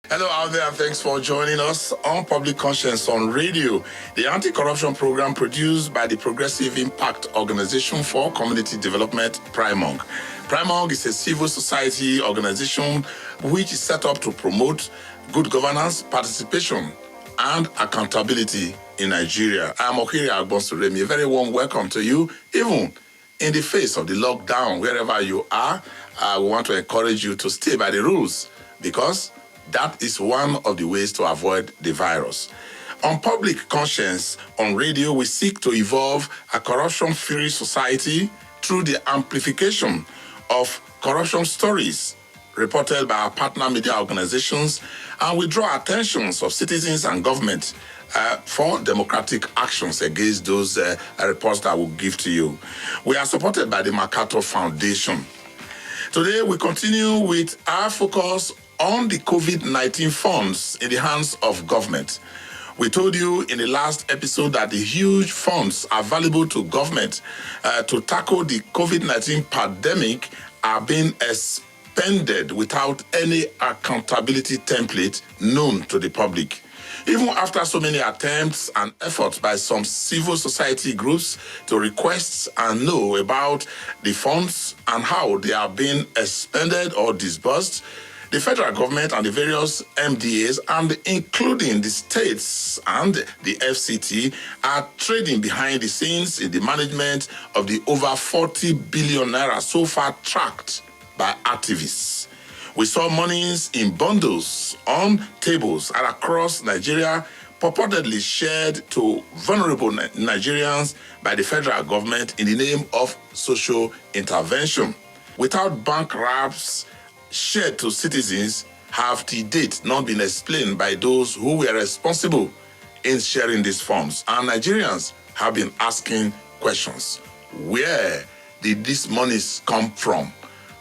Hello out there, and thanks for joining us on Public Conscience on Radio, the anti-corruption program produced by the Progressive Impact Organization for Community Development, PRIMOG. PRIMOG is a civil society organization which is set up to promote good governance, participation, and accountability in Nigeria. I'm Okiri Agbonsuremi. A very warm welcome to you, even in the face of the lockdown, wherever you are. We want to encourage you to stay by the rules, because that is one of the ways to avoid the virus. On Public Conscience on Radio, we seek to evolve a corruption-free society through the amplification of corruption stories reported by our partner media organizations, and we draw attentions of citizens and government for democratic actions against those reports that we'll give to you. We are supported by the MacArthur Foundation. Today, we continue with our focus on the COVID-19 funds in the hands of government. We told you in the last episode that the huge funds available to government to tackle the COVID-19 pandemic are being expended without any accountability template known to the public. Even after so many attempts and efforts by some civil society groups to request and know about the funds and how they are being expended or disbursed, the federal government and the various MDAs, and including the states and the FCT, are trading behind the scenes in the management of the over 40 billion naira so far tracked by activists. We saw monies in bundles on tables and across Nigeria, purportedly shared to vulnerable Nigerians by the federal government in the name of social intervention. Without bank wraps shared to citizens, have to date not been explained by those who were responsible in sharing these funds. And Nigerians have been asking questions. Where did these monies come from?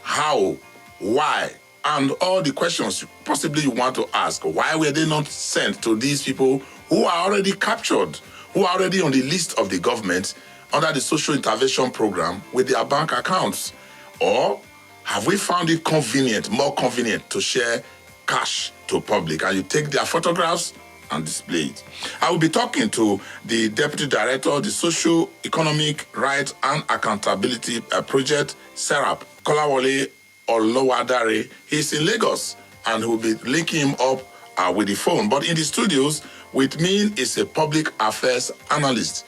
How? Why? And all the questions possibly you want to ask. Why were they not sent to these people who are already captured, who are already on the list of the government under the social intervention program with their bank accounts? Or have we found it convenient, more convenient, to share cash to public, and you take their photographs and display it? I will be talking to the Deputy Director of the Social Economic Rights and Accountability Project, SERAP, Kolawole Olowadare. He's in Lagos, and we'll be linking him up with the phone. But in the studios with me is a public affairs analyst,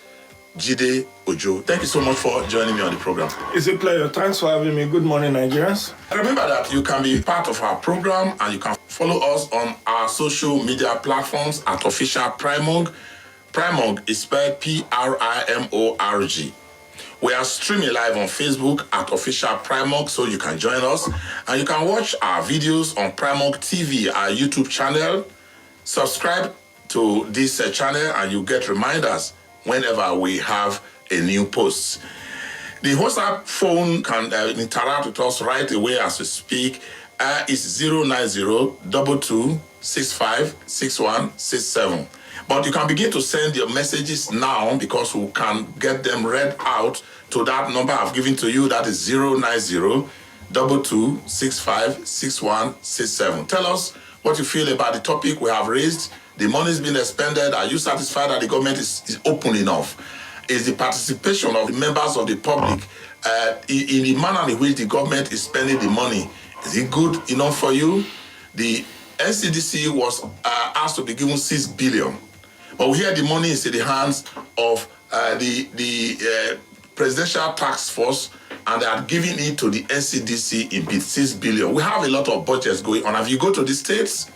Jide Ojo. Thank you so much for joining me on the program. It's a pleasure. Thanks for having me. Good morning, Nigerians. Remember that you can be part of our program, and you can follow us on our social media platforms at Official PRIMOG. PRIMOG is spelled PRIMORG. We are streaming live on Facebook at Official PRIMOG, so you can join us. And you can watch our videos on PRIMOG TV, our YouTube channel. Subscribe to this channel, and you get reminders whenever we have a new post. The WhatsApp phone can interact with us right away as we speak. It's 090-2265-6167. But you can begin to send your messages now, because we can get them read out to that number I've given to you. That is 090-2265-6167. Tell us what you feel about the topic we have raised. The money is being expended. Are you satisfied that the government is open enough? Is the participation of the members of the public in the manner in which the government is spending the money, is it good enough for you? The NCDC was asked to be given 6 billion. But we hear the money is in the hands of the Presidential Task Force, and they are giving it to the NCDC in bid 6 billion. We have a lot of budgets going on. If you go to the states,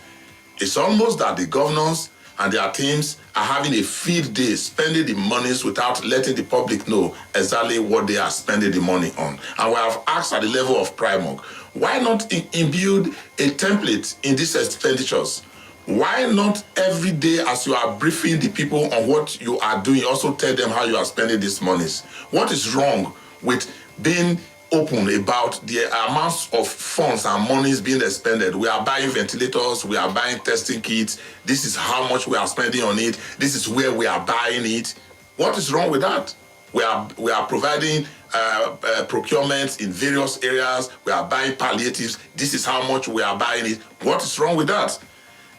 it's almost that the governors and their teams are having a field day spending the monies without letting the public know exactly what they are spending the money on. And we have asked at the level of PRIMOG, why not imbue a template in these expenditures? Why not every day, as you are briefing the people on what you are doing, also tell them how you are spending these monies? What is wrong with being open about the amounts of funds and monies being expended? We are buying ventilators, we are buying testing kits. This is how much we are spending on it. This is where we are buying it. What is wrong with that? We are providing procurements in various areas. We are buying palliatives. This is how much we are buying it. What is wrong with that?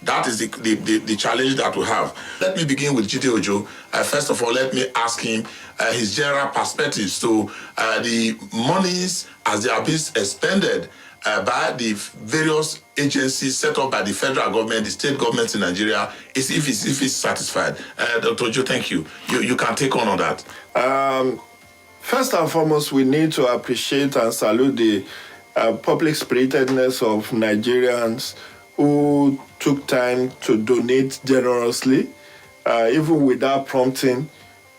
That is the challenge that we have. Let me begin with Jide Ojo. First of all, let me ask him his general perspectives to the monies as they are being expended by the various agencies set up by the federal government, the state governments in Nigeria, if it's satisfied. Dr. Ojo, thank you. You can take on that. First and foremost, we need to appreciate and salute the public spiritedness of Nigerians who took time to donate generously, even without prompting.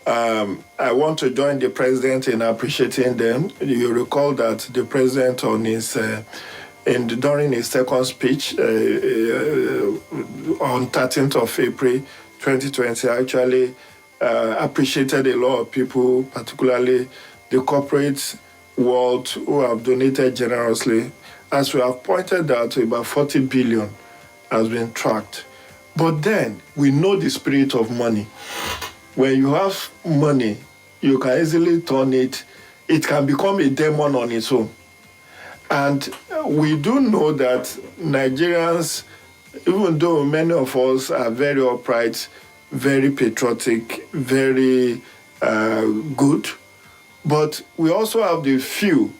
I want to join the president in appreciating them. You recall that the president on his during his second speech on 13th of April 2020 actually appreciated a lot of people, particularly the corporate world, who have donated generously. As we have pointed out, about 40 billion has been tracked. But then we know the spirit of money. When you have money, you can easily turn it, it can become a demon on its own. And we do know that Nigerians, even though many of us are very upright, very patriotic, very good, but we also have the few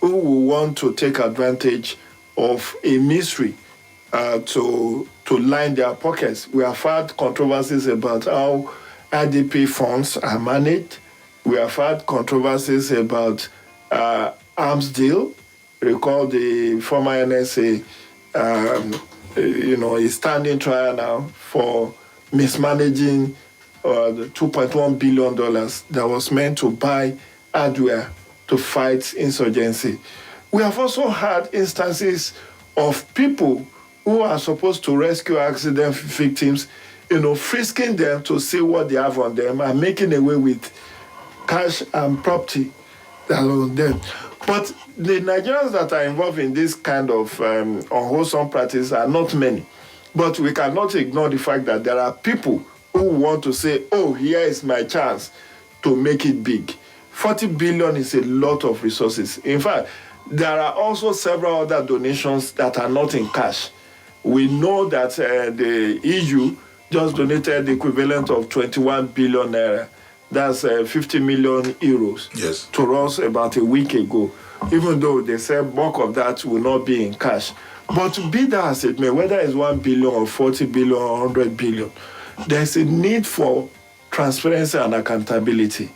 who will want to take advantage of a mystery to line their pockets. We have had controversies about how IDP funds are managed. We have had controversies about arms deal. Recall the former NSA, is standing trial now for mismanaging the $2.1 billion that was meant to buy hardware to fight insurgency. We have also had instances of people who are supposed to rescue accident victims, frisking them to see what they have on them and making away with cash and property that are on them. But the Nigerians that are involved in this kind of unwholesome practice are not many. But we cannot ignore the fact that there are people who want to say, oh, here is my chance to make it big. 40 billion is a lot of resources. In fact, there are also several other donations that are not in cash. We know that the EU just donated the equivalent of 21 billion naira. That's 50 million euros to us about a week ago, even though they said bulk of that will not be in cash. But be that as it may, whether it's 1 billion or 40 billion or 100 billion, there's a need for transparency and accountability,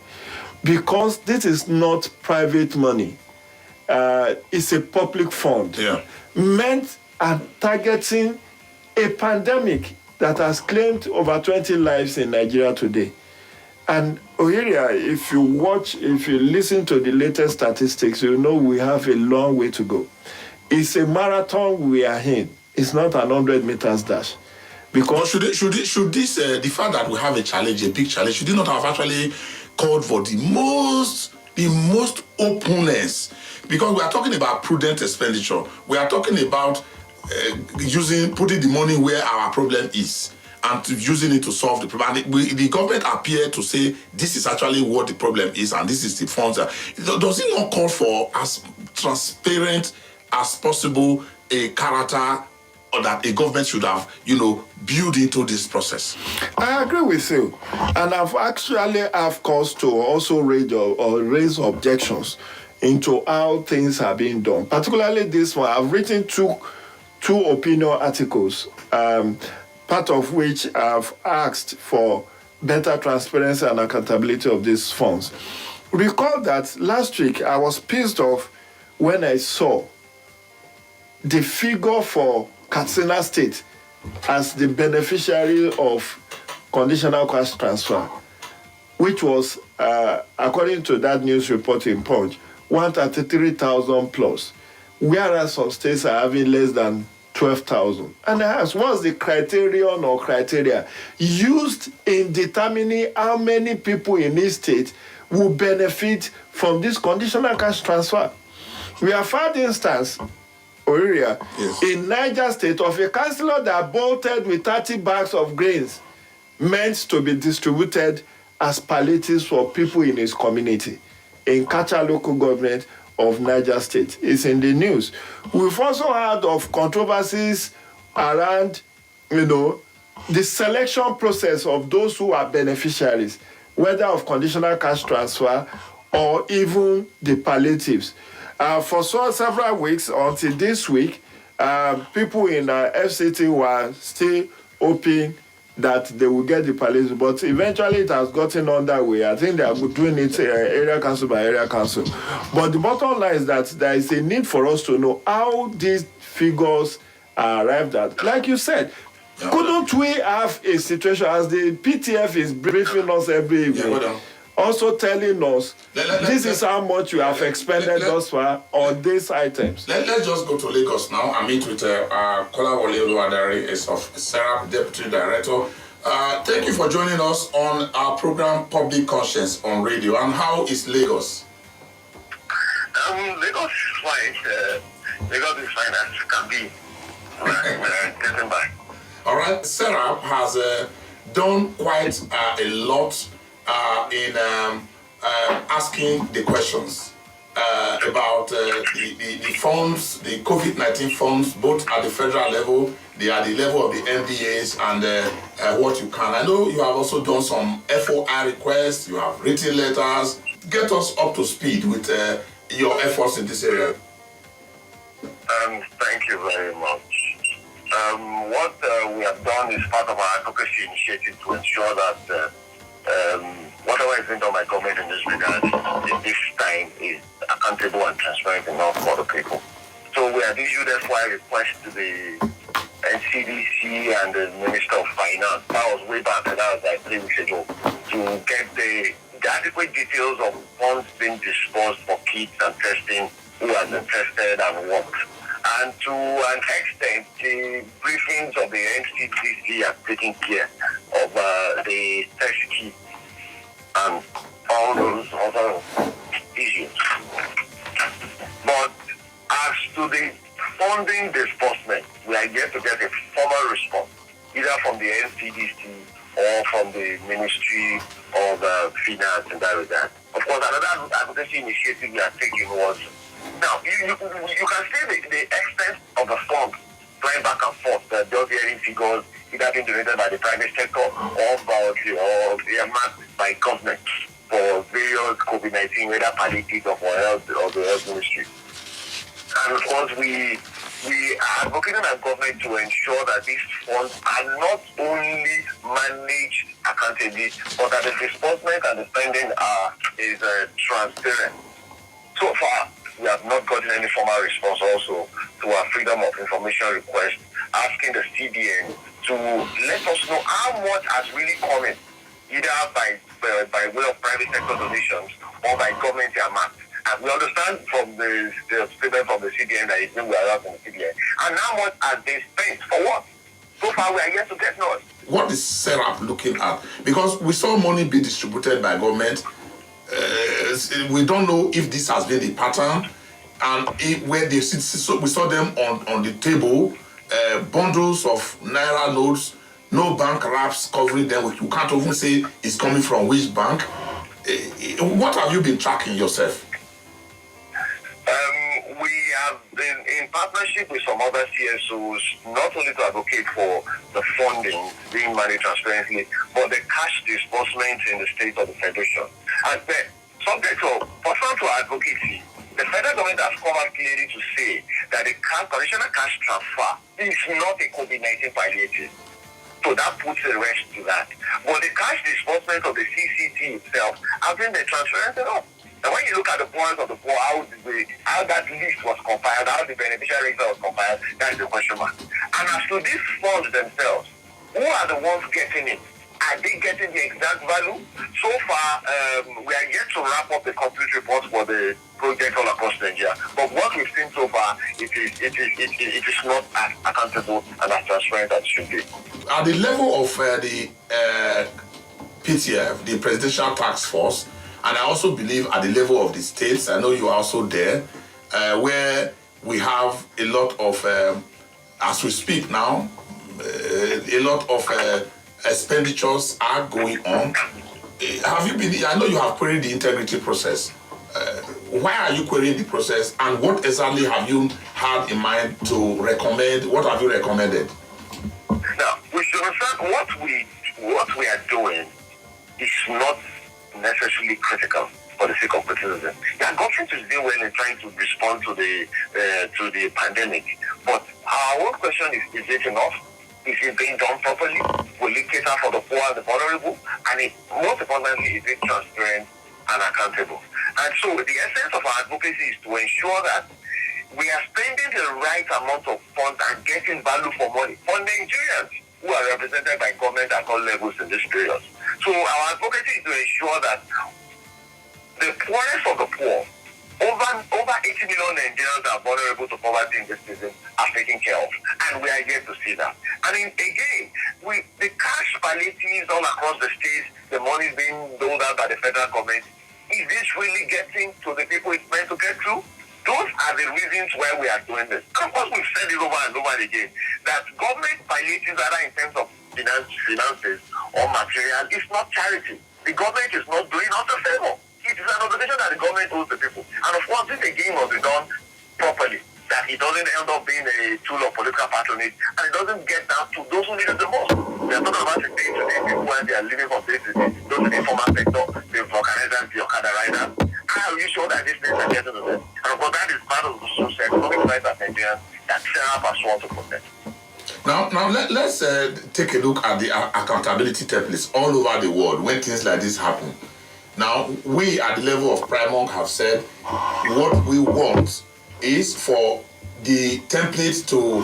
because this is not private money. It's a public fund meant at targeting a pandemic that has claimed over 20 lives in Nigeria today. And Ohiria, if you listen to the latest statistics, you know we have a long way to go. It's a marathon we are in. It's not an 100 meters dash. Because should this the fact that we have a challenge, a big challenge, should it not have actually called for the most openness? Because we are talking about prudent expenditure. We are talking about putting the money where our problem is and using it to solve the problem. And the government appeared to say this is actually what the problem is and this is the funds. Does it not call for as transparent as possible a character or that a government should have, built into this process? I agree with you. And I've actually have cause to also raise objections into how things are being done. Particularly this one, I've written two opinion articles, part of which I've asked for better transparency and accountability of these funds. Recall that last week I was pissed off when I saw the figure for Katsina State as the beneficiary of conditional cash transfer, which was, according to that news report in Punch, 133,000 plus, whereas some states are having less than 12,000. And I asked, what's the criterion or criteria used in determining how many people in each state will benefit from this conditional cash transfer? We have had instance, Oriria, in Niger State, of a councillor that bolted with 30 bags of grains meant to be distributed as palliatives for people in his community in Kacha local government of Niger State. It's in the news. We've also heard of controversies around, the selection process of those who are beneficiaries, whether of conditional cash transfer or even the palliatives. For several weeks until this week, people in FCT were still hoping that they will get the palliative, but eventually it has gotten underway. I think they are doing it area council by area council. But the bottom line is that there is a need for us to know how these figures are arrived at. Like you said, couldn't we have a situation as the PTF is briefing us every evening, also telling us this is how much you have expended thus far on these items? Let's just go to Lagos now and meet with Kolawole Oluwadari, of SERAP Deputy Director. Thank you for joining us on our program Public Conscience on radio. And how is Lagos? Lagos is fine. Lagos is fine as can be. We're getting by. All right, SERAP has done quite a lot in asking the questions about the funds, the COVID-19 funds, both at the federal level, at the level of the MDAs, and what you can. I know you have also done some FOI requests, you have written letters. Get us up to speed with your efforts in this area. Thank you very much. What we have done is part of our advocacy initiative to ensure that whatever is being done by government in this regard in this time is accountable and transparent enough for the people. So we have issued FY requests to the NCDC and the Minister of Finance. That was way back, that was like 3 weeks ago, to get the adequate details of funds being disbursed for kits and testing, who has been tested and what. And to an extent, the briefings of the NCDC are taking care of the test kits and all those other issues. But as to the funding disbursement, we are yet to get a formal response, either from the NCDC or from the Ministry of Finance in that regard. Of course, another advocacy initiative we are taking was, now, you can see the extent of the funds flying back and forth, those hearing figures either being donated by the private sector or by government for various COVID-19, whether palliative or for health or the health ministry. And of course, we are advocating our government to ensure that these funds are not only managed accountably, but that the disbursement and the spending is transparent. So far, we have not gotten any formal response also to our freedom of information request, asking the CBN to let us know how much has really come in, either by way of private sector donations or by government earmarks. And we understand from the statement from the CBN that it's been well from the CBN. And how much has they spent for what? So far, we are yet to get none. What is SERAP looking at? Because we saw money be distributed by government. We don't know if this has been the pattern, and where they so we saw them on the table, bundles of naira notes, no bank wraps covering them. You can't even say it's coming from which bank. What have you been tracking yourself? We have been in partnership with some other CSOs, not only to advocate for the funding being managed transparently, but the cash disbursement in the state of the Federation. And then, subject to pursuant to advocacy, the federal government has come out clearly to say that the conditional cash transfer is not a COVID-19 palliative. So that puts a rest to that. But the cash disbursement of the CCT itself has been transparent enough. And when you look at the points of the poor, how that list was compiled, how the beneficiary register was compiled, that is the question mark. And as to these funds themselves, who are the ones getting it? Are they getting the exact value? So far, we are yet to wrap up the complete report for the project all across Nigeria. But what we've seen so far, it is not as accountable and as transparent as it should be. At the level of the PTF, the Presidential Task Force, and I also believe at the level of the states, I know you are also there, where we have a lot of, as we speak now, a lot of expenditures are going on. Have you been, I know you have queried the integrity process. Why are you querying the process, and what exactly have you had in mind to recommend? What have you recommended? Now, understand what we are doing is not necessarily critical for the sake of criticism. Yeah, government is doing well in trying to respond to the pandemic, but our own question is it enough? Is it being done properly? Will it cater for the poor and the vulnerable? And most importantly, is it transparent and accountable? And so the essence of our advocacy is to ensure that we are spending the right amount of funds and getting value for money for Nigerians who are represented by government at all levels in this period. So our advocacy is to ensure that the poorest of the poor, over 80 million Nigerians are vulnerable to poverty in this season, are taken care of. And we are yet to see that. And again, the cash palliatives all across the states, the money is being doled out by the federal government, is this really getting to the people it's meant to get to? Those are the reasons why we are doing this. And of course, we've said it over and over again, that government palliatives, either in terms of finances or material, is not charity. The government is not doing us a favor. It is an obligation that the government owes the people. And of course, this again must be done properly, that it doesn't end up being a tool of political patronage, and it doesn't get down to those who need it the most. We are talking about the day-to-day people when they are living from day-to-day, those in the informal sector, the vulcanizers, the Okada riders. How are you sure that these things are getting to them? And of course, that is part of the socio-economic rights of Nigerians that Sarah has sworn to protect. Now let's take a look at the accountability templates all over the world when things like this happen. Now, we at the level of Primark have said what we want is for the template to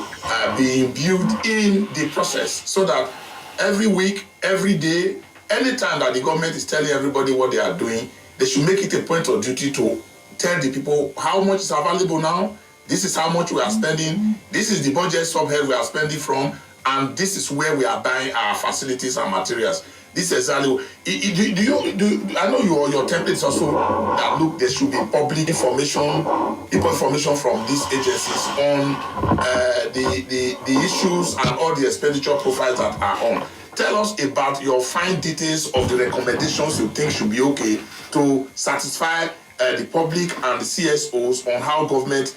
be imbued in the process so that every week, every day, anytime that the government is telling everybody what they are doing, they should make it a point of duty to tell the people how much is available now, this is how much we are spending, this is the budget subhead we are spending from, and this is where we are buying our facilities and materials. This is exactly. I know your templates also that look there should be public information from these agencies on the issues and all the expenditure profiles that are on. Tell us about your fine details of the recommendations you think should be okay to satisfy the public and the CSOs on how government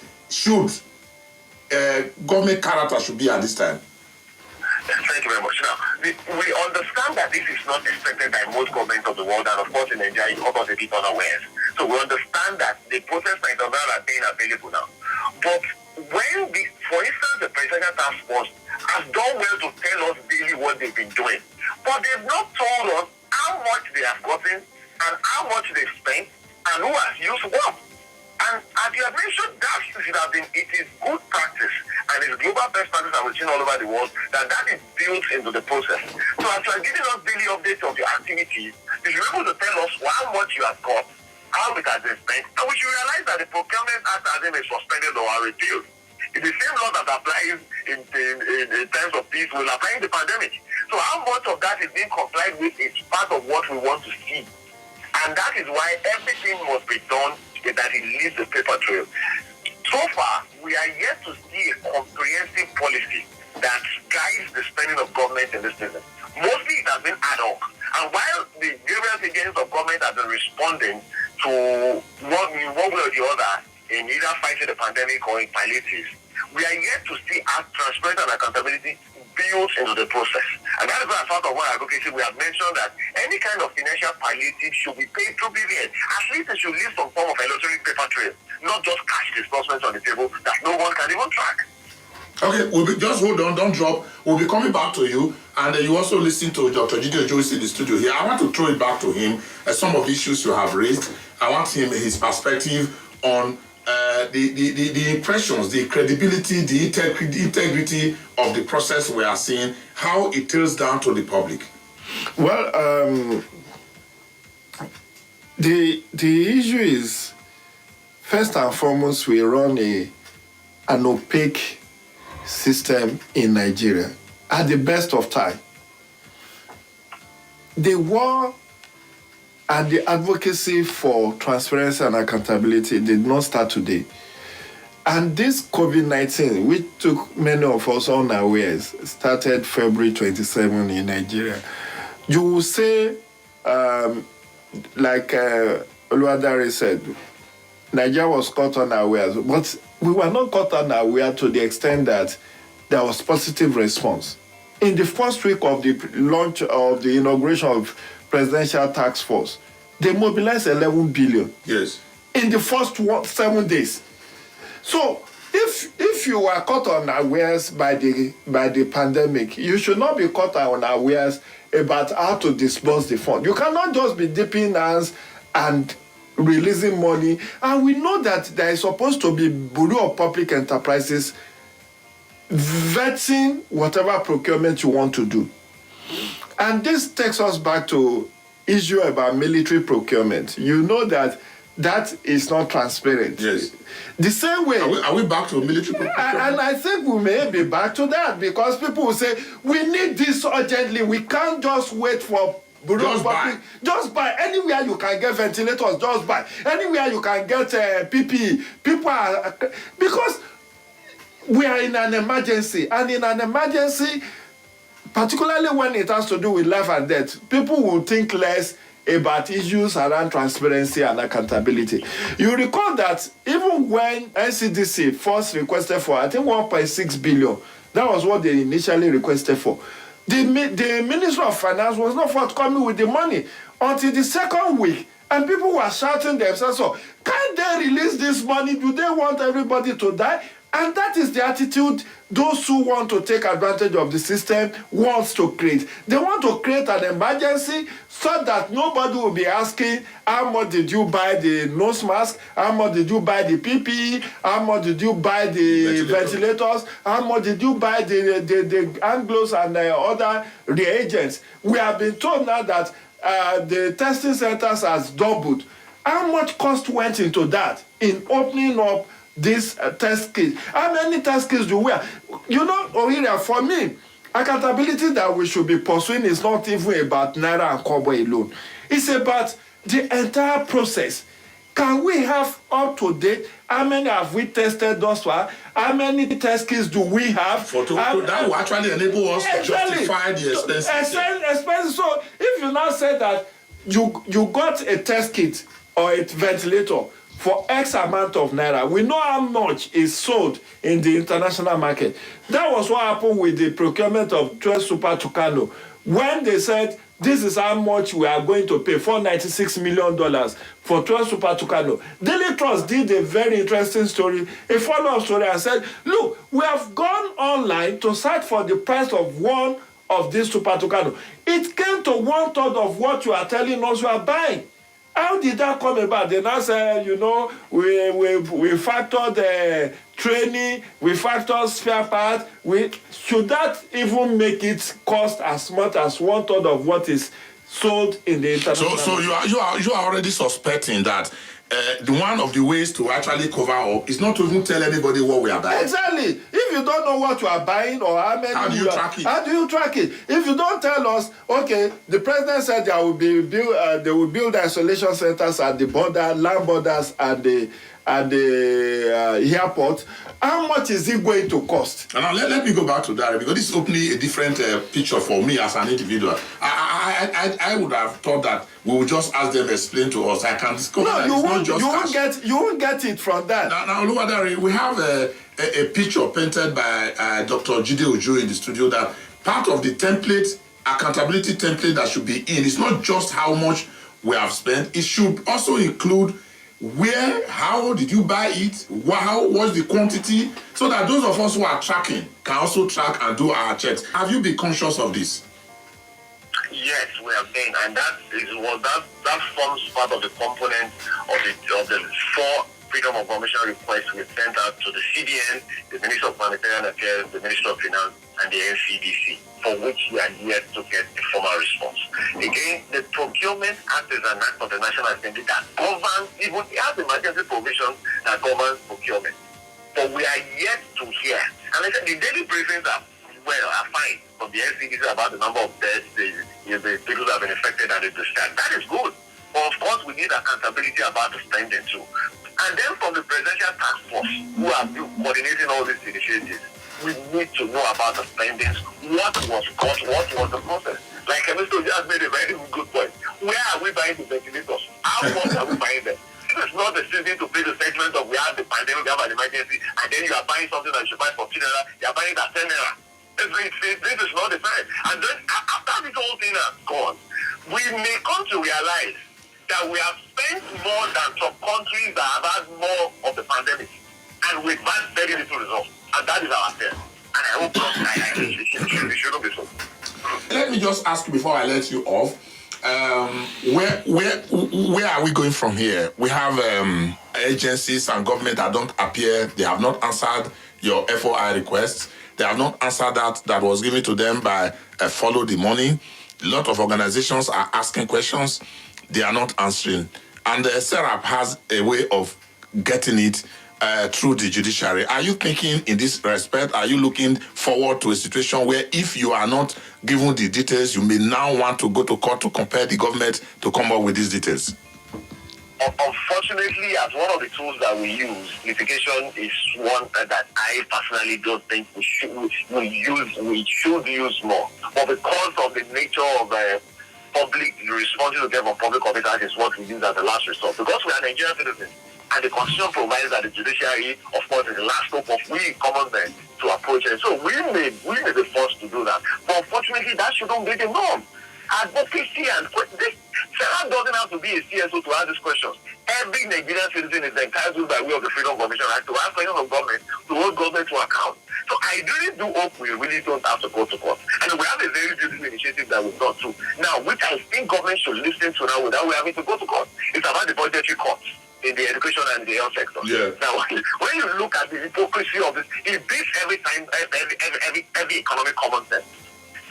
character should be at this time. Thank you very much. Now, we understand that this is not expected by most governments of the world, and of course in Nigeria, it covers a bit unawares. So we understand that the process might not have been available now. But when, for instance, the Presidential Task Force has done well to tell us daily what they've been doing, but they've not told us how much they have gotten and how much they've spent and who has used what. And as you have mentioned, that should have been, it is good practice and it's global best practice that we've seen all over the world, that is built into the process. So as you are giving us daily updates of your activities, you should be able to tell us how much you have got, how it has been spent, and we should realize that the Procurement Act hasn't been suspended or repealed. It's the same law that applies in terms of peace will apply in the pandemic. So how much of that is being complied with is part of what we want to see. And that is why everything must be done that it leaves the paper trail. So far, we are yet to see a comprehensive policy that guides the spending of government in this business. Mostly it has been ad hoc. And while the various agencies of government have been responding to one way or the other in either fighting the pandemic or in palliatives, we are yet to see as transparency and accountability built into the process. And that is why as part of our advocacy, we have mentioned that any kind of financial palliative should be paid through BVN. At least it should leave some form of electronic paper trail, not just cash disbursements on the table that no one can even track. Okay, just hold on, don't drop. We'll be coming back to you. And you also listen to Dr. Jide Joyce in the studio here. I want to throw it back to him. Some of the issues you have raised, I want his perspective on the impressions, the credibility, the integrity of the process we are seeing, how it trails down to the public. Well, the issue is, first and foremost, we run an opaque system in Nigeria at the best of time. The war and the advocacy for transparency and accountability did not start today. And this COVID-19, which took many of us unawares, started February 27 in Nigeria. You will say, like Oluwadare said, Nigeria was caught unawares, but we were not caught unaware to the extent that there was positive response. in the first week of the launch of the inauguration of presidential task force, they mobilized 11 billion. Yes. In the first 7 days. So if you were caught unawares by the pandemic, you should not be caught unawares about how to disburse the fund. You cannot just be dipping hands and releasing money. And we know that there is supposed to be Bureau of Public Enterprises vetting whatever procurement you want to do. And this takes us back to issue about military procurement. You know that is not transparent. Yes. The same way. Are we back to military procurement? And I think we may be back to that, because people will say, we need this urgently. We can't just wait for Just buy. Just buy. Anywhere you can get ventilators, just buy. Anywhere you can get PPE. People are... Because we are in an emergency. And in an emergency, particularly when it has to do with life and death, people will think less about issues around transparency and accountability. You recall that even when NCDC first requested for, I think, 1.6 billion, that was what they initially requested for. The Minister of Finance was not forthcoming with the money until the second week, and people were shouting themselves, so can't they release this money? Do they want everybody to die? And that is the attitude those who want to take advantage of the system wants to create. They want to create an emergency so that nobody will be asking, how much did you buy the nose mask? How much did you buy the PPE? How much did you buy the ventilators? How much did you buy the hand gloves and other reagents? We have been told now that the testing centers has doubled. How much cost went into that in opening up this test kits? How many test kits do we have? You know, Ohiria, for me, accountability that we should be pursuing is not even about Naira and Kobo alone. It's about the entire process. Can we have up to date? How many have we tested thus far? How many test kits do we have? That will actually enable us to justify the expenses. So if you now say that you got a test kit or a ventilator for X amount of Naira, we know how much is sold in the international market. That was what happened with the procurement of 12 Super Tucano. When they said, this is how much we are going to pay, $496 million for 12 Super Tucano. Daily Trust did a very interesting story, a follow-up story, and said, look, we have gone online to search for the price of one of these Super Tucano. It came to 1/3 of what you are telling us you are buying. How did that come about? They now say, you know, we factor the training, we factor spare parts. Should that even make it cost as much as 1/3 of what is sold in the international? So you are already suspecting that one of the ways to actually cover up is not to even tell anybody what we are buying. Exactly. If you don't know what you are buying or how many, how do you track it? How do you track it? If you don't tell us, okay, the president said they will build isolation centers at the border, land borders, at the airport. How much is it going to cost? Now let me go back to that, because this is opening a different picture for me as an individual. I would have thought that we would just ask them to explain to us. I can discover that it's not just cash. You won't get it from that. Now, Oluwadare, we have a picture painted by Dr. Jide Ojo in the studio that part of the template, accountability template that should be in, it's not just how much we have spent. It should also include where, how did you buy it, how was the quantity, so that those of us who are tracking can also track and do our checks. Have you been conscious of this? Yes, we have been, and that forms part of the component of the 4 freedom of information requests we sent out to the CBN, the Ministry of Humanitarian Affairs, the Ministry of Finance, and the NCDC, for which we are yet to get a formal response. Again, the Procurement Act is an act of the National Assembly that governs, even it has emergency provisions that governs procurement. But we are yet to hear. And I said the daily briefings are fine from the NCDC about the number of deaths, the people who have been affected and the discharge. That is good. But of course, we need accountability about the spending too. And then from the presidential task force, who are coordinating all these initiatives, we need to know about the spendings, what was cost, what was the process. Like Mr. just made a very good point. Where are we buying the ventilators? How much are we buying them? This is not the season to play the segment of we have the pandemic, we have an emergency, and then you are buying something that you should buy for $2, you are buying it at $10. This is not the time. And then after this whole thing has gone, we may come to realize that we have spent more than some countries that have had more of the pandemic, and we've had very little results. And that is our fear. And I hope not. It shouldn't be so. Let me just ask you before I let you off. Where are we going from here? We have agencies and government that don't appear. They have not answered your FOI requests. They have not answered that was given to them by Follow the Money. A lot of organizations are asking questions. They are not answering. And SERAP has a way of getting it through the judiciary. Are you thinking in this respect, are you looking forward to a situation where if you are not given the details, you may now want to go to court to compel the government to come up with these details? Unfortunately, as one of the tools that we use, litigation is one that I personally don't think we should use more. But because of the nature of public response to get from public officers is what we use as a last resort. Because we are Nigerian citizens, and the Constitution provides that the judiciary, of course, is the last hope of we common men to approach it. So we may be forced to do that. But unfortunately, that shouldn't be the norm. Advocacy and this SERAP doesn't have to be a CSO to ask these questions. Every Nigerian citizen is entitled by way of the Freedom of Information Act to ask questions of government, to hold government to account. So I really do hope we really don't have to go to court. And we have a very beautiful initiative that we've done too. Now, which I think government should listen to now without we having to go to court. It's about the budgetary cuts in the education and the health sector. Yeah. Now, when you look at the hypocrisy of this, it beats every economic common sense.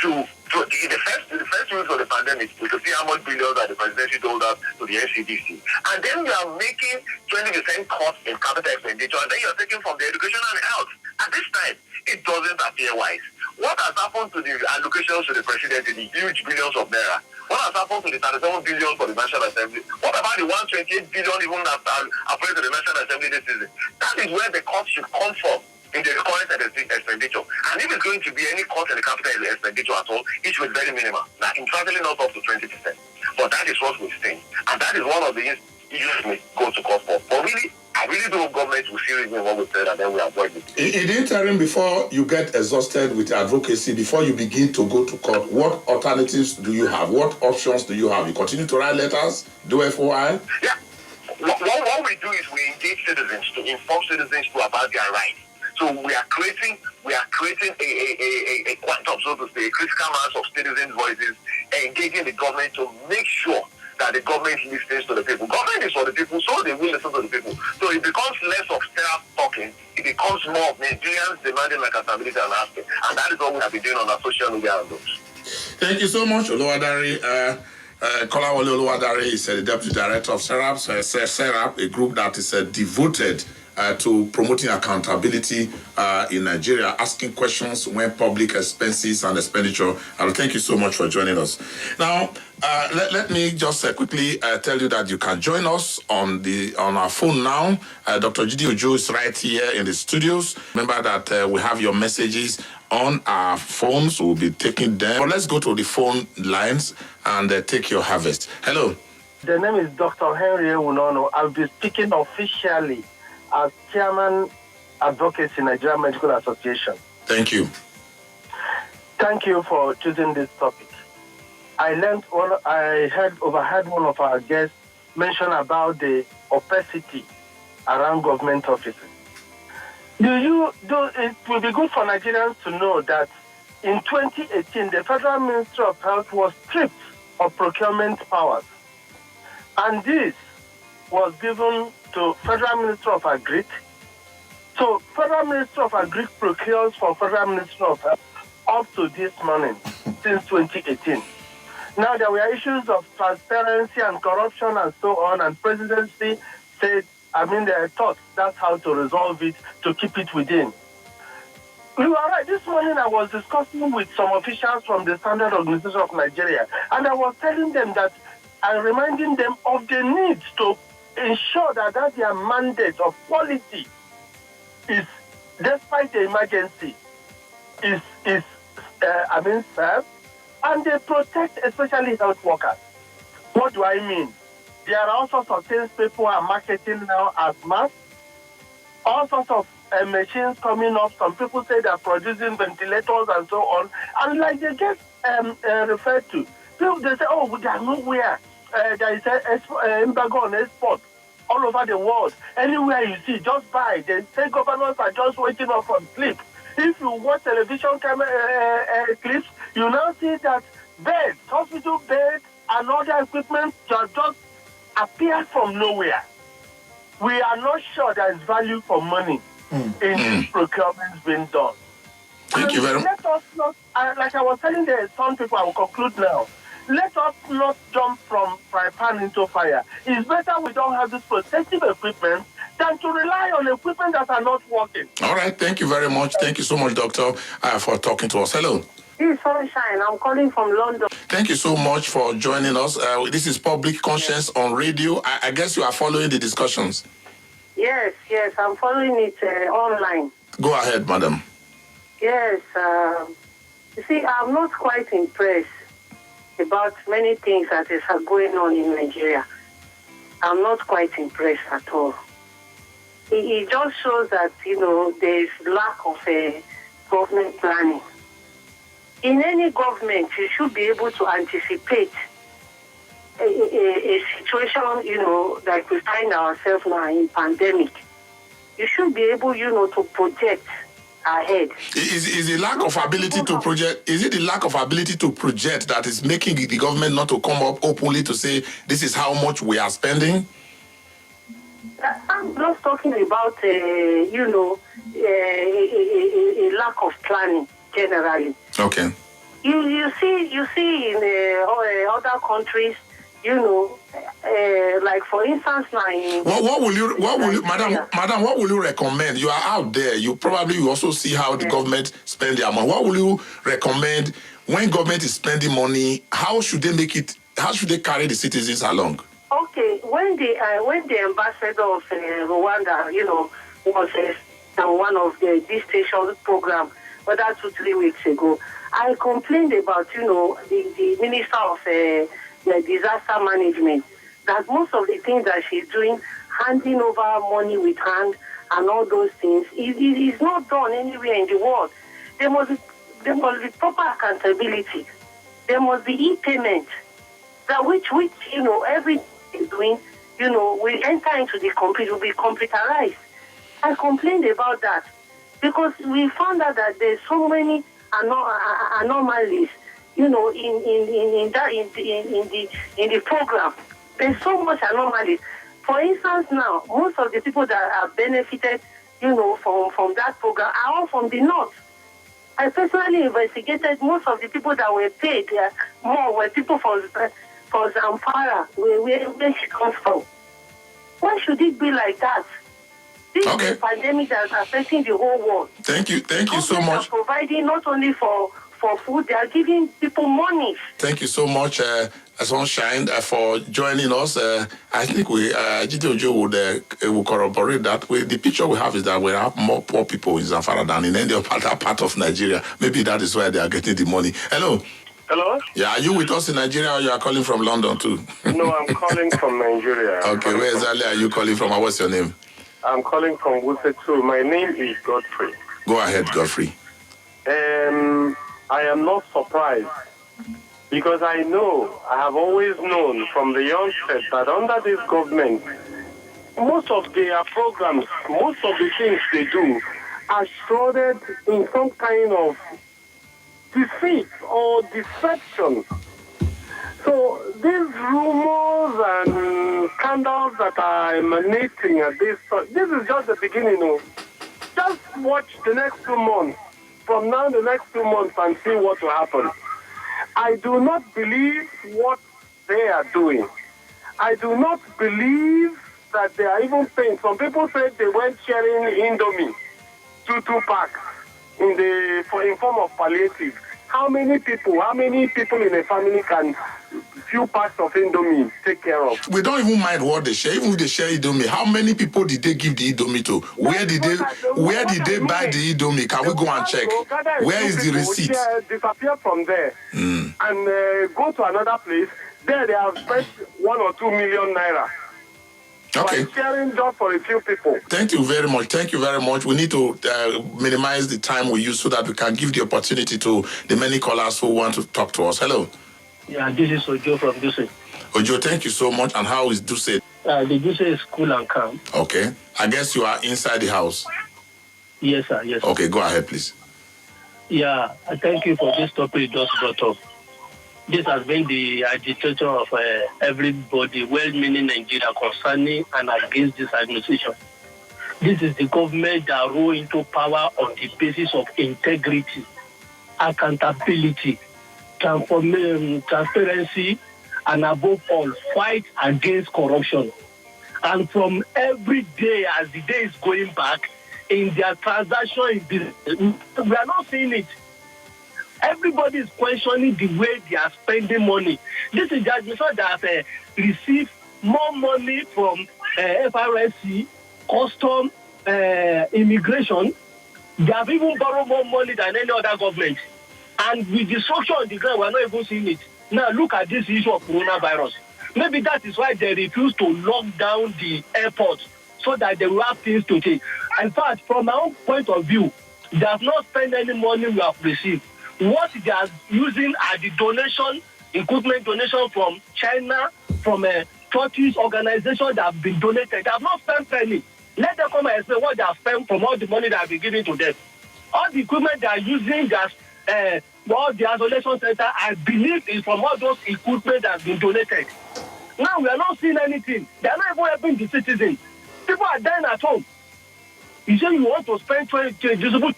The first use of the pandemic is to see how much billions that the presidency doled out to the NCDC. And then you are making 20% cuts in capital expenditure, and then you are taking from the education and health. At this time, it doesn't appear wise. What has happened to the allocations to the president in the huge billions of naira? What has happened to the 37 billion for the National Assembly? What about the 128 billion even that are applied to the National Assembly this season? That is where the cuts should come from in the current expenditure. And if it's going to be any cut in the capital expenditure at all, it should be very minimal. Now, interestingly, not up to 20%. But that is what we're saying. And that is one of the issues we go to court for. But really, I really do hope government will seriously what we said and then we avoid it. In the interim, before you get exhausted with advocacy, before you begin to go to court, what alternatives do you have? What options do you have? You continue to write letters, do FOI? Yeah. What we do is we engage citizens to inform citizens about their rights. So we are creating a quantum, so to say, a critical mass of citizens' voices, engaging the government to make sure that the government listens to the people. Government is for the people, so they will listen to the people. So it becomes less of SERAP talking. It becomes more of Nigerians demanding accountability and asking. And that is what we have been doing on our social media and those. Thank you so much, Oluwadari. Kolawole Oluwadari is the Deputy Director of SERAP. So SERAP, a group that is devoted to promoting accountability in Nigeria, asking questions when public expenses and expenditure. Thank you so much for joining us. Now, let me just quickly tell you that you can join us on our phone now. Dr. Jide Ojo is right here in the studios. Remember that we have your messages on our phones. We'll be taking them. But let's go to the phone lines and take your harvest. Hello. The name is Dr. Henry Unono. I'll be speaking officially as Chairman Advocacy Nigeria Medical Association. Thank you. Thank you for choosing this topic. I overheard one of our guests mention about the opacity around government offices. It will be good for Nigerians to know that in 2018, the Federal Ministry of Health was stripped of procurement powers. And this was given to Federal Ministry of Agric. So Federal Ministry of Agric procures from Federal Ministry of Health up to this morning, since 2018. Now there were issues of transparency and corruption and so on, and presidency said, they thought that's how to resolve it, to keep it within. You are right. This morning I was discussing with some officials from the Standard Organization of Nigeria, and I was telling them that I'm reminding them of the need to ensure that their mandate of quality is, despite the emergency, is served, and they protect especially health workers. What do I mean? There are all sorts of things people are marketing now as masks, all sorts of machines coming up. Some people say they're producing ventilators and so on. And like they just referred to, people, they say, oh, there are nowhere. There is an embargo on export all over the world. Anywhere you see, just buy. They say governors are just waking up from sleep. If you watch television clips, you now see that beds, hospital beds, and other equipment just appear from nowhere. We are not sure there is value for money in these procurements being done. Thank you very much. Let us not, like I was telling the some people, I will conclude now. Let us not jump from fry pan into fire. It's better we don't have this protective equipment than to rely on equipment that are not working. All right. Thank you very much. Thank you so much, Doctor, for talking to us. Hello. This is Sunshine. I'm calling from London. Thank you so much for joining us. This is Public Conscience on Radio. I guess you are following the discussions. Yes, I'm following it online. Go ahead, madam. Yes, you see, I'm not quite impressed about many things that is going on in Nigeria. I'm not quite impressed at all. It just shows that, there is lack of government planning. In any government, you should be able to anticipate a situation, like we find ourselves now in pandemic. You should be able, to project ahead. Is the lack of ability to project? Is it the lack of ability to project that is making the government not to come up openly to say this is how much we are spending? I'm just talking about, a lack of planning generally. Okay. You see in other countries, like for instance now. What will you, madam, what will you recommend? You are out there. You probably will also see how the government spend their money. What will you recommend when government is spending money? How should they make it? How should they carry the citizens along? Okay, when the ambassador of Rwanda, was one of the Disbursement program, but that's 2-3 weeks ago, I complained about, the Minister of the Disaster Management, that most of the things that she's doing, handing over money with hand and all those things, it is not done anywhere in the world. There must be proper accountability. There must be e-payment, that which everything is doing, we enter into the computer, will be computerized. I complained about that because we found out that there's so many anomalies, in the program. There's so much anomalies. For instance, now most of the people that have benefited, from that program are all from the north. I personally investigated most of the people that were paid more were people from Zamfara, where she comes from. Why should it be like that? This is a pandemic that is affecting the whole world. Thank you so much. Are providing not only for food, they are giving people money. Thank you so much, Sunshine, for joining us. I think Jide Ojo will corroborate that. The picture we have is that we have more poor people in Zamfara than in any other part of Nigeria. Maybe that is why they are getting the money. Hello. Hello? Yeah, are you with us in Nigeria or you are calling from London too? No, I'm calling from Nigeria. Okay, where exactly are you calling from? What's your name? I'm calling from Wuse too. My name is Godfrey. Go ahead, Godfrey. I am not surprised because I have always known from the onset that under this government, most of their programs, most of the things they do are shrouded in some kind of deceit or deception. So these rumors and scandals that are emanating at this is just the beginning. Just watch the next 2 months. From now, the next 2 months and see what will happen. I do not believe what they are doing. I do not believe that they are even paying. Some people said they went sharing Indomie, two packs in form of palliative. How many people in a family can few packs of Indomie take care of? We don't even mind what they share. Even if they share Indomie, how many people did they give the Indomie to? Where did they buy the Indomie? Can we go and check? Where is the receipt? Disappear from there and go to another place. There they have spent 1 or 2 million naira. Okay. By sharing just for a few people. Thank you very much. Thank you very much. We need to minimize the time we use so that we can give the opportunity to the many callers who want to talk to us. Hello. Yeah, this is Ojo from Duse. Ojo, thank you so much. And how is Duse? The Duse is cool and calm. Okay. I guess you are inside the house. Yes, sir. Yes. Okay, go ahead, please. Yeah, thank you for this topic you just brought up. This has been the agitation of everybody, well-meaning Nigeria, concerning and against this administration. This is the government that rose into power on the basis of integrity, accountability, transparency, and above all, fight against corruption. And from every day, as the day is going back, in their transaction in business, we are not seeing it. Everybody is questioning the way they are spending money. This is the administration that has received more money from FRSC, custom, immigration. They have even borrowed more money than any other government. And with the structure on the ground, we are not even seeing it. Now look at this issue of coronavirus. Maybe that is why they refuse to lock down the airports so that they will have things to take. In fact, from my own point of view, they have not spent any money we have received. What they are using are the donation, equipment donation from China, from a Turkish organization that have been donated. They have not spent penny. Let them come and explain what they have spent from all the money that have been given to them. All the equipment they are using, all the isolation center, I believe is from all those equipment that have been donated. Now we are not seeing anything. They are not even helping the citizens. People are dying at home. You say you want to spend 20 to distribute.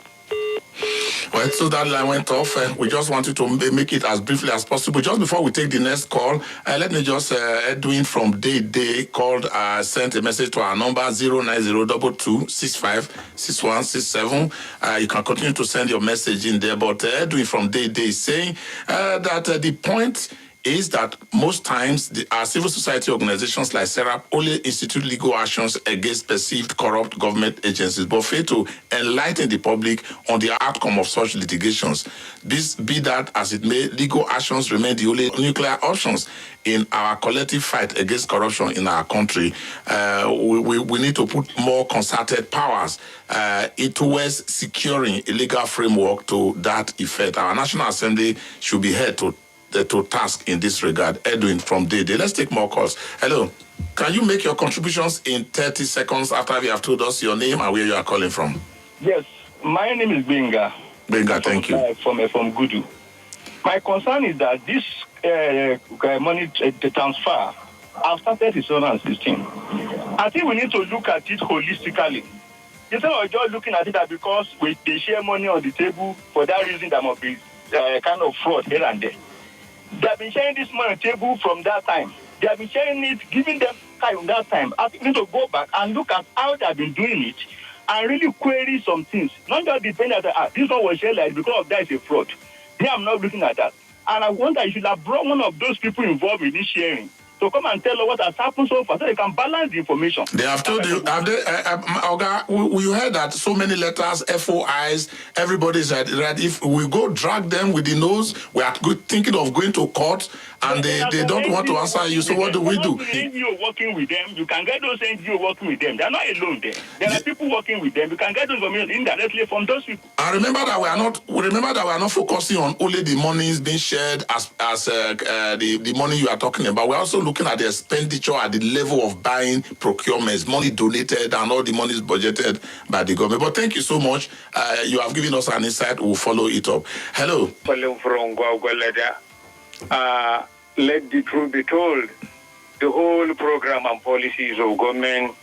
Well, so that line went off. We just wanted to make it as briefly as possible. Just before we take the next call, let me just, Edwin from Day called, sent a message to our number 09022656167. You can continue to send your message in there. But Edwin from Day is saying that the point is that most times our civil society organizations like SERAP only institute legal actions against perceived corrupt government agencies, but fail to enlighten the public on the outcome of such litigations. This be that as it may, legal actions remain the only nuclear options in our collective fight against corruption in our country. We need to put more concerted powers towards securing a legal framework to that effect. Our National Assembly should be held to task in this regard. Edwin from Day. Let's take more calls. Hello. Can you make your contributions in 30 seconds after you have told us your name and where you are calling from? Yes, my name is Benga. Benga, thank you. From Gudu. My concern is that this money transfer, I've started 2016. I think we need to look at it holistically. Instead of just looking at it that because they share money on the table, for that reason there must be kind of fraud here and there. They have been sharing this money on the table from that time. They have been sharing it, giving them time that time. I think we need to go back and look at how they have been doing it and really query some things. Not just depend on this one was shared like because of that is a fraud. They are not looking at that. And I wonder you should have brought one of those people involved in this sharing to come and tell us what has happened so far so they can balance the information. They have told you, have they, Oga, you heard that so many letters, FOIs, everybody's read. If we go drag them with the nose, we are thinking of going to court and they don't want to answer you. So what do we do? NGO working with them, you can get those NGO working with them. They are not alone there. There are people working with them. You can get those information indirectly from those people. And remember that we are not focusing on only the monies being shared as the money you are talking about. We're also looking at the expenditure at the level of buying procurements, money donated and all the money is budgeted by the government. But thank you so much. You have given us an insight. We'll follow it up. Hello. Let the truth be told. The whole program and policies of government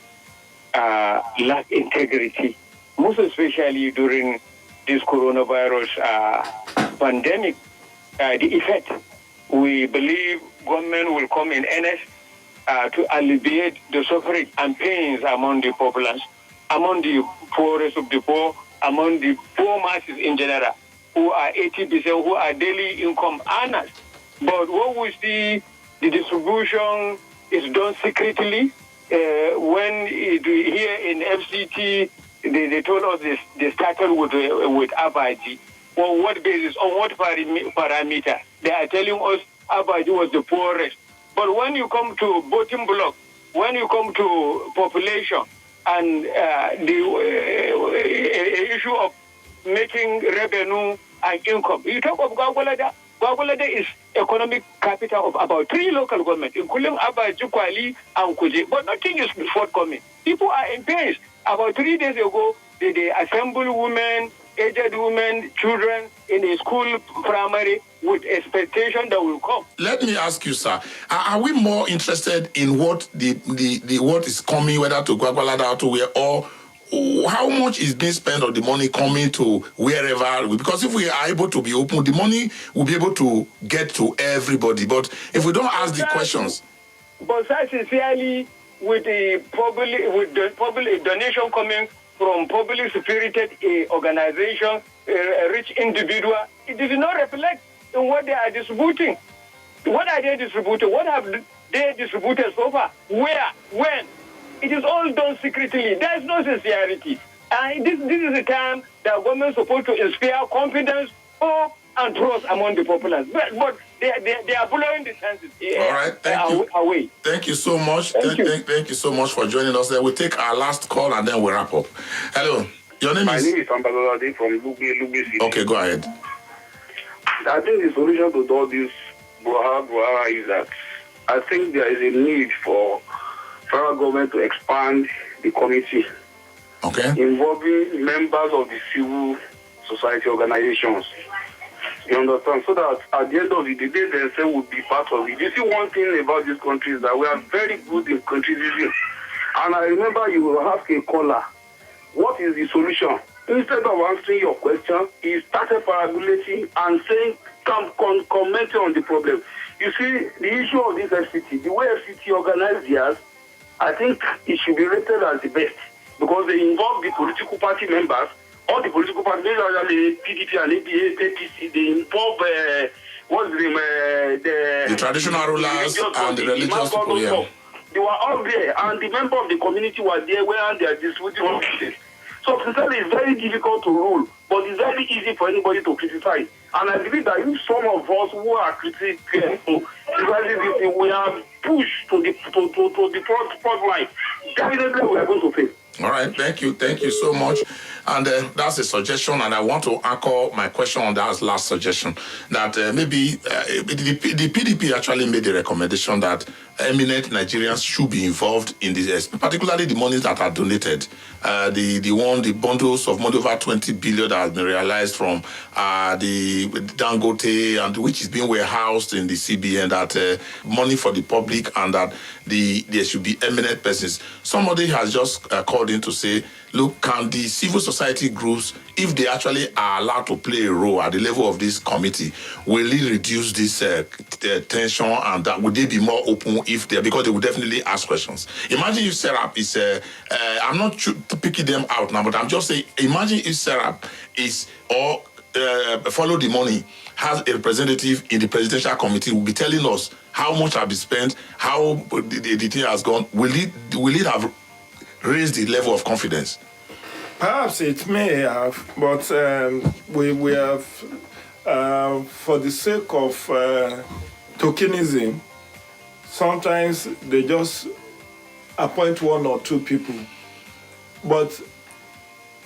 lack integrity, most especially during this coronavirus pandemic. The effect, we believe government will come in earnest to alleviate the suffering and pains among the populace, among the poorest of the poor, among the poor masses in general, who are 80%, who are daily income earners. But what we see, the distribution is done secretly. When here in FCT, they told us they started with Abaji. On what basis, on what parameter? They are telling us Abaji was the poorest. But when you come to bottom block, when you come to population and the issue of making revenue and income, you talk of Gwagwalada. Gwagwalada is economic capital of about 3 local governments, including Aba, Jukwali, and Kuje. But nothing is forthcoming. People are in pain. About 3 days ago, they assemble women, aged women, children in a school primary with expectation that will come. Let me ask you, sir, are we more interested in what the what is coming, whether to Gwagwalada or to where, or how much is being spent on the money coming to wherever? Because if we are able to be open, the money will be able to get to everybody. But if we don't ask the questions. But sincerely, with the public donation coming from public spirited organization, a rich individual, it did not reflect in what they are distributing. What are they distributing? What have they distributed so far? Where? When? It is all done secretly. There is no sincerity. And this is the time that government is supposed to inspire confidence, hope, and trust among the populace. But they are blowing the chances all right, thank you. Away. Thank you so much. Thank you so much for joining us. We'll take our last call and then we'll wrap up. Hello. Your name is? My name is Ambalade from Lugbe City. Okay, go ahead. I think the solution to all this Buhara is that I think there is a need for federal government to expand the committee involving members of the civil society organizations. You understand? So that at the end of the day, they themselves would be part of it. You see, one thing about this country is that we are very good in contributing. And I remember you will ask a caller, what is the solution? Instead of answering your question, he started parabolating and saying, commenting on the problem. You see, the issue of this FCT, the way FCT organized theirs, I think it should be rated as the best because they involve the political party members. All the political parties, the PDP and APC, they involve the traditional rulers and the religious people. Yeah. They were all there, and the member of the community was there where they are distributing offices. So sincerely, it's very difficult to rule, but it's very easy for anybody to criticize. And I believe that if some of us who are criticizing we are pushed to the front line, definitely we are going to fail. All right, thank you so much. And that's a suggestion, and I want to echo my question on that last suggestion, that maybe the PDP actually made the recommendation that eminent Nigerians should be involved in this, particularly the monies that are donated. The bundles of money over 20 billion that has been realized from the Dangote, and which is being warehoused in the CBN, that money for the public, and that there should be eminent persons. Somebody has just called in to say, look, can the civil society groups, if they actually are allowed to play a role at the level of this committee, will it reduce this tension, and that would they be more open if they, because they would definitely ask questions. Imagine if Serap is, I'm not picking them out now, but I'm just saying, imagine if Serap is, or Follow the Money has a representative in the presidential committee, will be telling us how much has been spent, how the thing has gone. Will it have raised the level of confidence? Perhaps it may have, but we have, for the sake of tokenism, sometimes they just appoint 1 or 2 people. But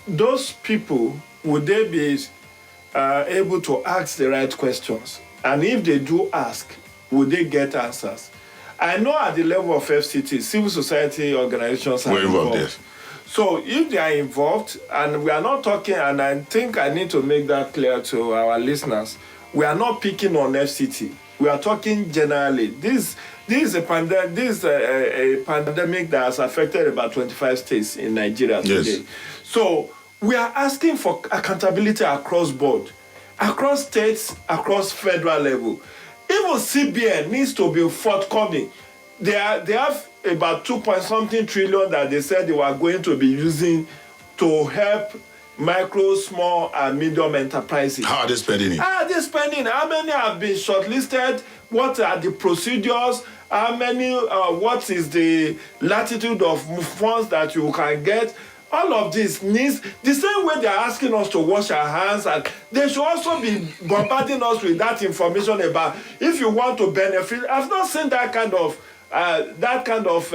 those people, would they be able to ask the right questions? And if they do ask, would they get answers? I know at the level of FCT, civil society organizations are involved. Yes. So if they are involved, and we are not talking, and I think I need to make that clear to our listeners, we are not picking on FCT. We are talking generally. This is a pandemic that has affected about 25 states in Nigeria today. Yes. So we are asking for accountability across board, across states, across federal level. Even CBN needs to be forthcoming. They have about 2-point-something trillion that they said they were going to be using to help micro, small, and medium enterprises. How are they spending it? How are they spending? How many have been shortlisted? What are the procedures? How many? What is the latitude of funds that you can get? All of this needs, the same way they are asking us to wash our hands, and they should also be bombarding us with that information about if you want to benefit. I've not seen that kind of that kind of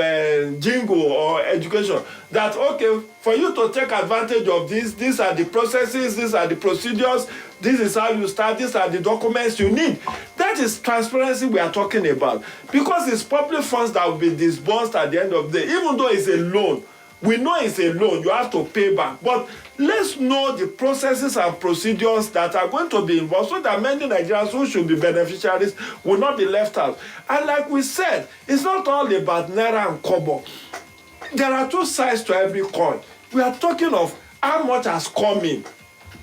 jingle or education that, okay, for you to take advantage of this, these are the processes, these are the procedures, this is how you start, these are the documents you need. That is transparency we are talking about, because it's public funds that will be disbursed at the end of the day. Even though it's a loan, we know it's a loan, you have to pay back, but let's know the processes and procedures that are going to be involved so that many Nigerians who should be beneficiaries will not be left out. And like we said, it's not all about Naira and Kobo. There are two sides to every coin. We are talking of how much has come in,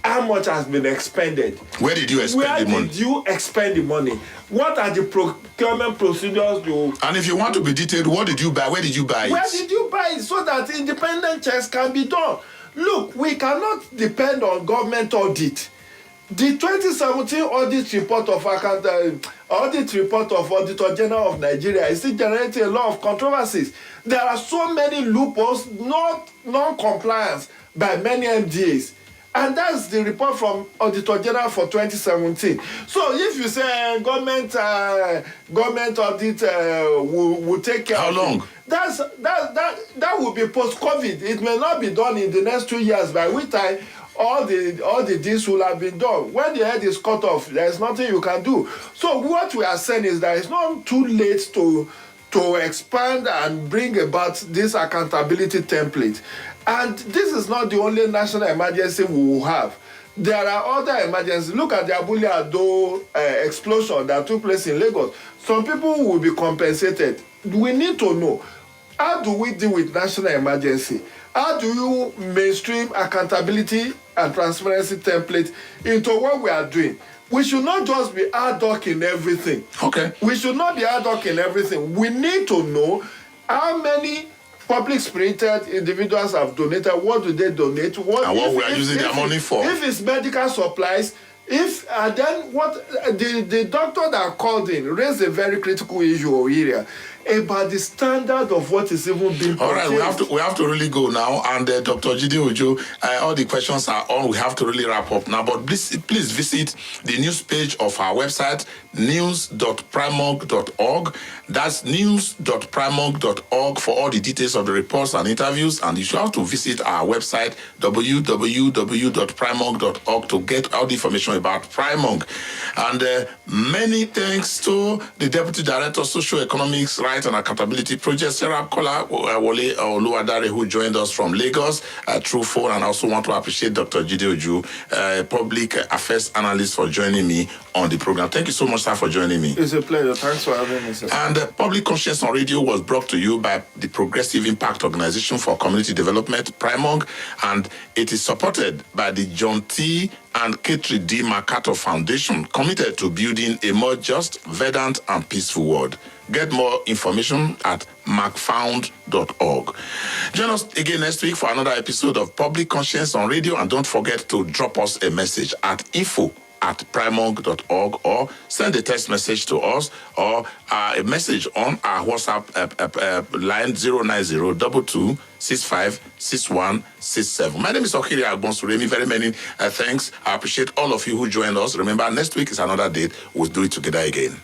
how much has been expended. Where did you expend the money? Where did you expend the money? What are the procurement procedures you... And if you want to be detailed, what did you buy? Where did you buy it? Where did you buy it so that independent checks can be done? Look, we cannot depend on government audit. The 2017 audit report of Auditor General of Nigeria is still generating a lot of controversies. There are so many loopholes, non-compliance by many MDAs. And that's the report from Auditor General for 2017. So if you say government audit will take care How of long? it, that will be post-COVID. It may not be done in the next 2 years, by which time all the deals will have been done. When the head is cut off, there is nothing you can do. So what we are saying is that it's not too late to expand and bring about this accountability template. And this is not the only national emergency we will have. There are other emergencies. Look at the Abule Ado explosion that took place in Lagos. Some people will be compensated. We need to know, how do we deal with national emergency? How do you mainstream accountability and transparency template into what we are doing? We should not just be ad hoc in everything. Okay. We should not be ad hoc in everything. We need to know how many public-spirited individuals have donated. What do they donate? What we are using their money for? If it's medical supplies, then what the doctor that called in raised a very critical issue or area about the standard of what is even being purchased. All right, we have to really go now. And Dr. Jide Ojo, all the questions are on. We have to really wrap up now. But please visit the news page of our website, news.primorg.org. That's news.primorg.org for all the details of the reports and interviews. And you should have to visit our website, www.primorg.org, to get all the information about Primorg. And many thanks to the Deputy Director of Socio-Economics, Right and Accountability Project, Sarah Kola Wole Oluwadare, who joined us from Lagos through phone. And I also want to appreciate Dr. Jide Ojo, Public Affairs Analyst, for joining me on the program. Thank you so much, sir, for joining me. It's a pleasure. Thanks for having me, sir. And Public Conscience on Radio was brought to you by the Progressive Impact Organization for Community Development, Primorg, and it is supported by the John T. and Katri D. MacArthur Foundation, committed to building a more just, verdant, and peaceful world. Get more information at macfound.org. Join us again next week for another episode of Public Conscience on Radio, and don't forget to drop us a message at info@primorg.org, or send a text message to us, or a message on our WhatsApp line 09022656167. My name is Okiri Agbonsuremi. Very many thanks. I appreciate all of you who joined us. Remember, next week is another date. We'll do it together again.